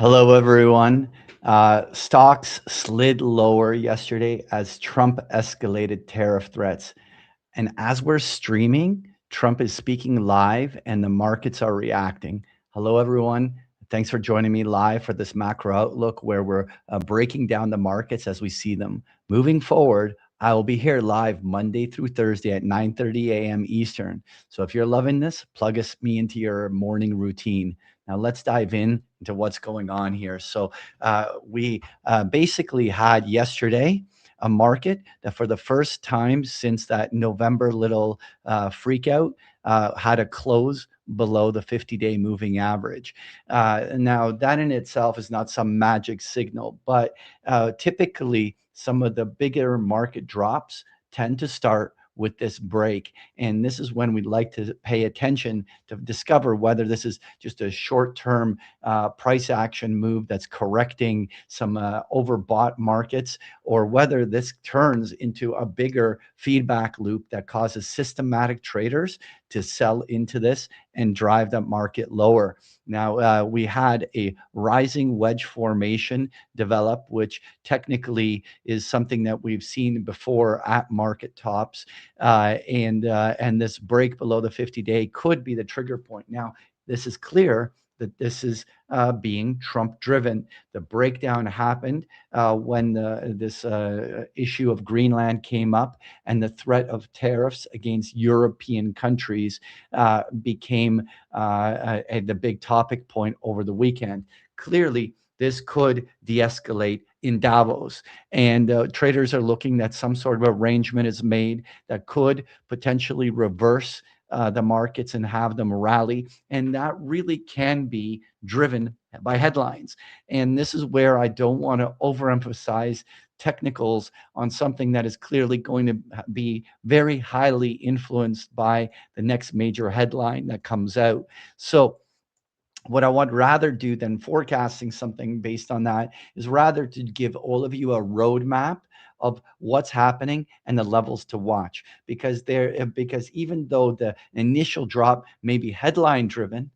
Hello, everyone. Stocks slid lower yesterday as Trump escalated tariff threats. And as we're streaming, Trump is speaking live and the markets are reacting. Hello, everyone. Thanks for joining me live for this macro outlook where we're breaking down the markets as we see them. Moving forward, I will be here live Monday through Thursday at 9:30 a.m. Eastern. So if you're loving this, me into your morning routine. Now let's dive in into what's going on here. So we basically had yesterday a market that for the first time since that November little freak out had a close below the 50-day moving average. Now, that in itself is not some magic signal, but typically some of the bigger market drops tend to start with this break. And this is when we'd like to pay attention to discover whether this is just a short term price action move that's correcting some overbought markets, or whether this turns into a bigger feedback loop that causes systematic traders to sell into this and drive the market lower. Now, we had a rising wedge formation develop, which technically is something that we've seen before at market tops. And this break below the 50-day could be the trigger point. Now, this is clear that this is being Trump driven. The breakdown happened when this issue of Greenland came up and the threat of tariffs against European countries became the big topic point over the weekend. Clearly, this could de-escalate in Davos, and traders are looking that some sort of arrangement is made that could potentially reverse the markets and have them rally. And that really can be driven by headlines. And this is where I don't want to overemphasize technicals on something that is clearly going to be very highly influenced by the next major headline that comes out. So what I would rather do than forecasting something based on that is rather to give all of you a roadmap of what's happening and the levels to watch, because even though the initial drop may be headline driven,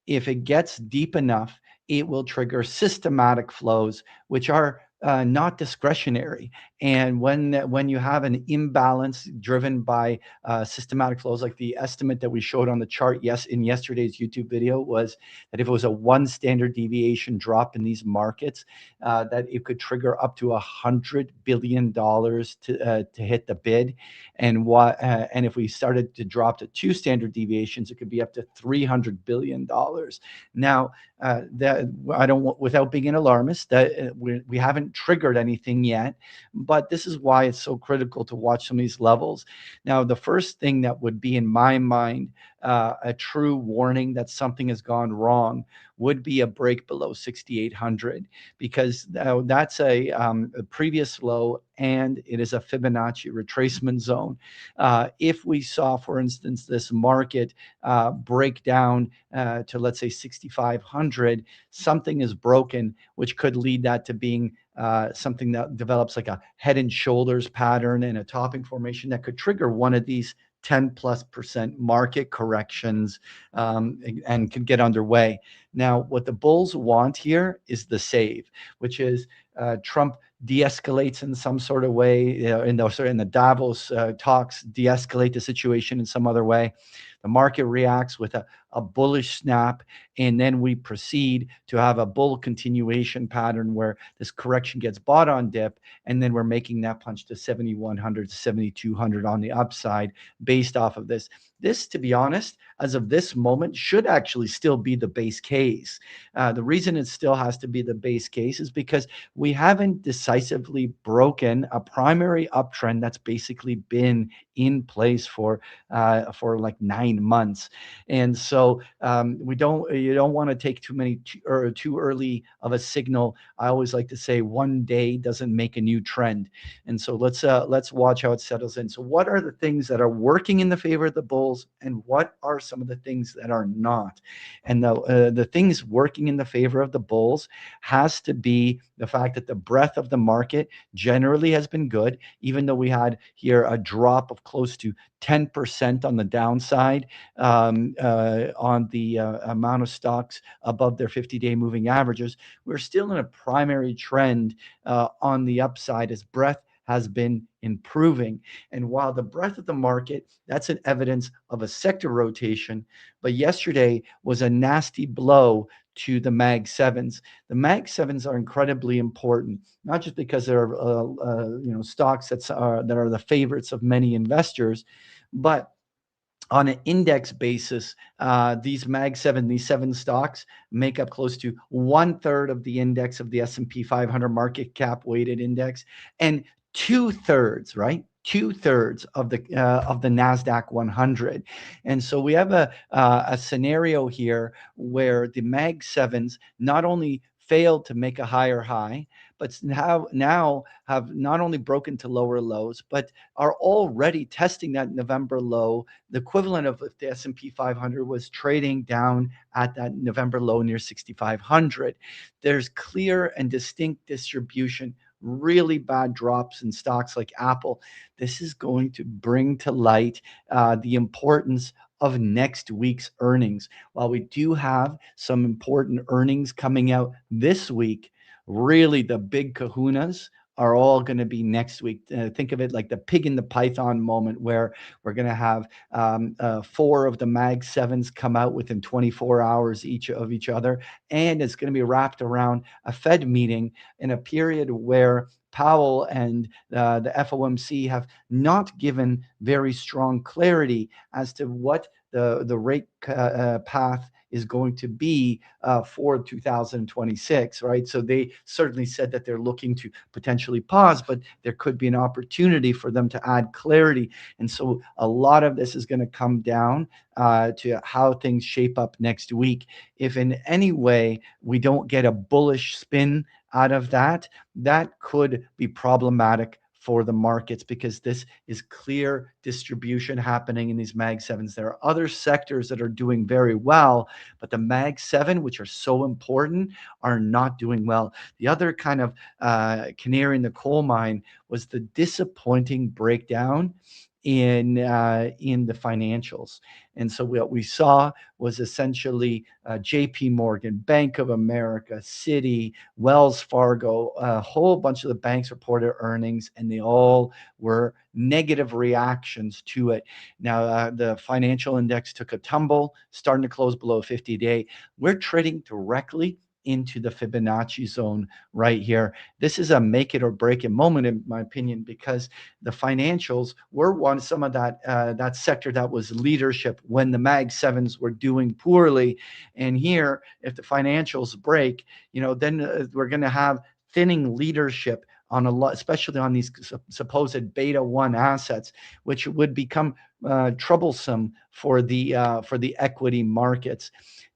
if it gets deep enough, it will trigger systematic flows, which are not discretionary. And when you have an imbalance driven by systematic flows, like the estimate that we showed on the chart, in yesterday's YouTube video, was that if it was a one standard deviation drop in these markets, that it could trigger up to $100 billion to hit the bid, and if we started to drop to two standard deviations, it could be up to $300 billion. Now, that I don't want, without being an alarmist, that we haven't triggered anything yet, but this is why it's so critical to watch some of these levels. Now, the first thing that would be in my mind a true warning that something has gone wrong would be a break below 6,800, because that's a previous low and it is a Fibonacci retracement zone. If we saw, for instance, this market break down to, let's say, 6,500, something is broken, which could lead that to being something that develops like a head and shoulders pattern and a topping formation that could trigger one of these 10+% market corrections, and can get underway. Now, what the bulls want here is the save, which is Trump de-escalates in some sort of way, in the Davos talks, de-escalate the situation in some other way. The market reacts with a bullish snap, and then we proceed to have a bull continuation pattern where this correction gets bought on dip, and then we're making that punch to 7,100 to 7,200 on the upside based off of this. This, to be honest, as of this moment, should actually still be the base case. The reason it still has to be the base case is because we haven't decisively broken a primary uptrend that's basically been in place for like 9 months. And so you don't want to take too early of a signal. I always like to say one day doesn't make a new trend. And so let's watch how it settles in. So what are the things that are working in the favor of the bulls, and what are some of the things that are not? And the things working in the favor of the bulls has to be the fact that the breadth of the the market generally has been good, even though we had here a drop of close to 10% on the downside on the amount of stocks above their 50-day moving averages. We're still in a primary trend on the upside as breadth has been improving. And while the breadth of the market, that's an evidence of a sector rotation, but yesterday was a nasty blow to the Mag 7s. The Mag 7s are incredibly important, not just because they're stocks that are the favorites of many investors, but on an index basis, these Mag 7, these seven stocks make up close to one third of the index of the S&P 500 market cap weighted index, and two thirds, right? Two thirds of the Nasdaq 100, and so we have a scenario here where the Mag 7s not only failed to make a higher high, but now have not only broken to lower lows, but are already testing that November low. The equivalent of if the S&P 500 was trading down at that November low near 6,500. There's clear and distinct distribution, really bad drops in stocks like Apple. This is going to bring to light the importance of next week's earnings. While we do have some important earnings coming out this week, really the big kahunas are all going to be next week. Think of it like the pig in the python moment, where we're going to have four of the Mag 7s come out within 24 hours each of each other. And it's going to be wrapped around a Fed meeting in a period where Powell and the FOMC have not given very strong clarity as to what the rate path is going to be for 2026, right? So they certainly said that they're looking to potentially pause, but there could be an opportunity for them to add clarity. And so a lot of this is going to come down to how things shape up next week. If in any way we don't get a bullish spin out of that, that could be problematic for the markets, because this is clear distribution happening in these Mag 7s. There are other sectors that are doing very well, but the Mag 7, which are so important, are not doing well. The other kind of canary in the coal mine was the disappointing breakdown in the financials. And so what we saw was essentially JP Morgan, Bank of America, Citi, Wells Fargo, a whole bunch of the banks reported earnings, and they all were negative reactions to it. Now, the financial index took a tumble, starting to close below 50-day. We're trading directly into the Fibonacci zone right here. This is a make it or break it moment, in my opinion, because the financials were some of that sector that was leadership when the Mag 7s were doing poorly. And here, if the financials break, then we're going to have thinning leadership on a lot, especially on these supposed beta 1 assets, which would become troublesome for the equity markets.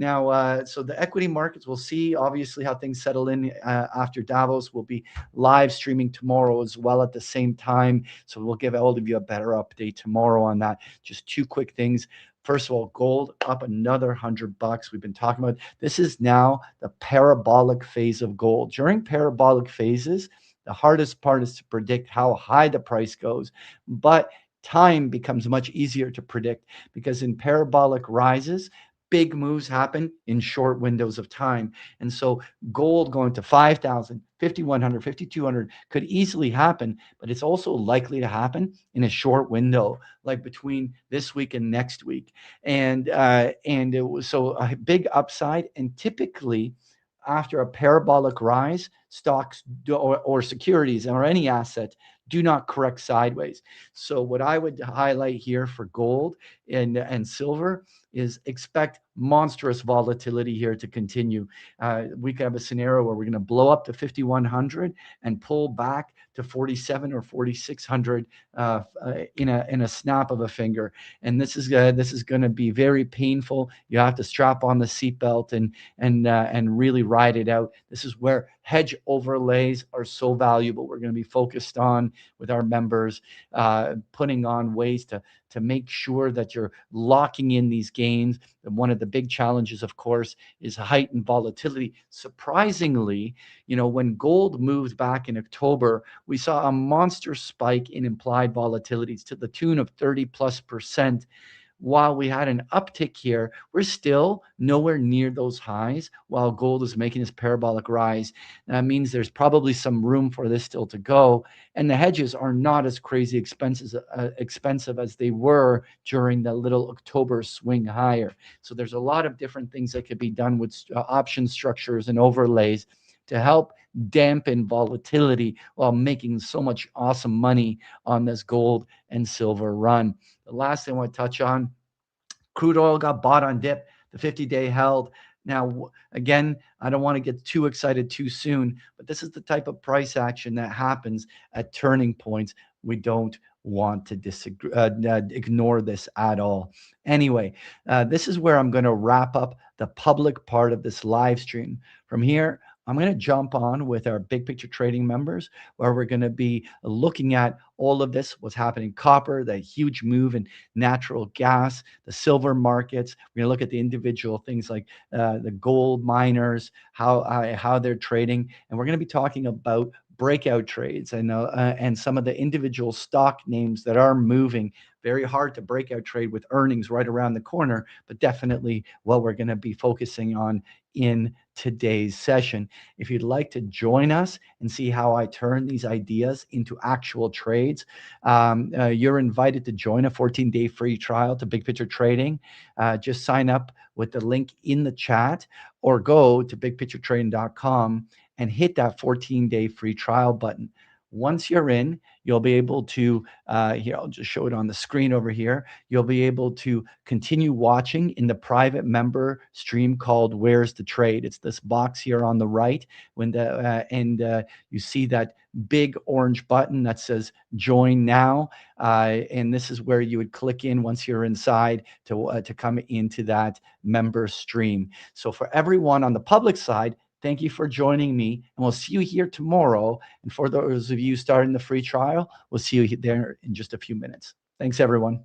Now, so the equity markets, we'll see obviously how things settle in after Davos. We'll be live streaming tomorrow as well at the same time. So we'll give all of you a better update tomorrow on that. Just two quick things. First of all, gold up another $100. We've been talking about this is now the parabolic phase of gold. During parabolic phases, the hardest part is to predict how high the price goes, but time becomes much easier to predict, because in parabolic rises, big moves happen in short windows of time. And so gold going to 5,000, 5,100, 5,200 could easily happen, but it's also likely to happen in a short window, like between this week and next week. And it was so a big upside. And typically, after a parabolic rise, stocks or securities or any asset do not correct sideways. So what I would highlight here for gold and silver is expect monstrous volatility here to continue. We could have a scenario where we're going to blow up to 5,100 and pull back to 47 or 4,600 in a snap of a finger. And this is going to be very painful. You have to strap on the seatbelt and really ride it out. This is where hedge overlays are so valuable. We're going to be focused on with our members, putting on ways to make sure that you're locking in these gains. And one of the big challenges, of course, is heightened volatility. Surprisingly, when gold moved back in October, we saw a monster spike in implied volatilities to the tune of 30 plus percent. While we had an uptick here, we're still nowhere near those highs while gold is making this parabolic rise. That means there's probably some room for this still to go. And the hedges are not as crazy expensive as they were during the little October swing higher. So there's a lot of different things that could be done with option structures and overlays to help dampen volatility while making so much awesome money on this gold and silver run. The last thing I want to touch on, crude oil got bought on dip. The 50-day held. Now, again, I don't want to get too excited too soon, but this is the type of price action that happens at turning points. We don't want to ignore this at all. Anyway, this is where I'm going to wrap up the public part of this live stream. From here, I'm going to jump on with our big picture trading members, where we're going to be looking at all of this, what's happening in copper, the huge move in natural gas, the silver markets. We're going to look at the individual things like the gold miners, how they're trading, and we're going to be talking about breakout trades and some of the individual stock names that are moving. Very hard to breakout trade with earnings right around the corner, but definitely what we're going to be focusing on in today's session. If you'd like to join us and see how I turn these ideas into actual trades, you're invited to join a 14-day free trial to Big Picture Trading. Just sign up with the link in the chat or go to bigpicturetrading.com and hit that 14-day free trial button. Once you're in, you'll be able to, here, I'll just show it on the screen over here. You'll be able to continue watching in the private member stream called Where's the Trade? It's this box here on the right. You see that big orange button that says Join Now. And this is where you would click in once you're inside to come into that member stream. So for everyone on the public side, thank you for joining me, and we'll see you here tomorrow. And for those of you starting the free trial, we'll see you there in just a few minutes. Thanks, everyone.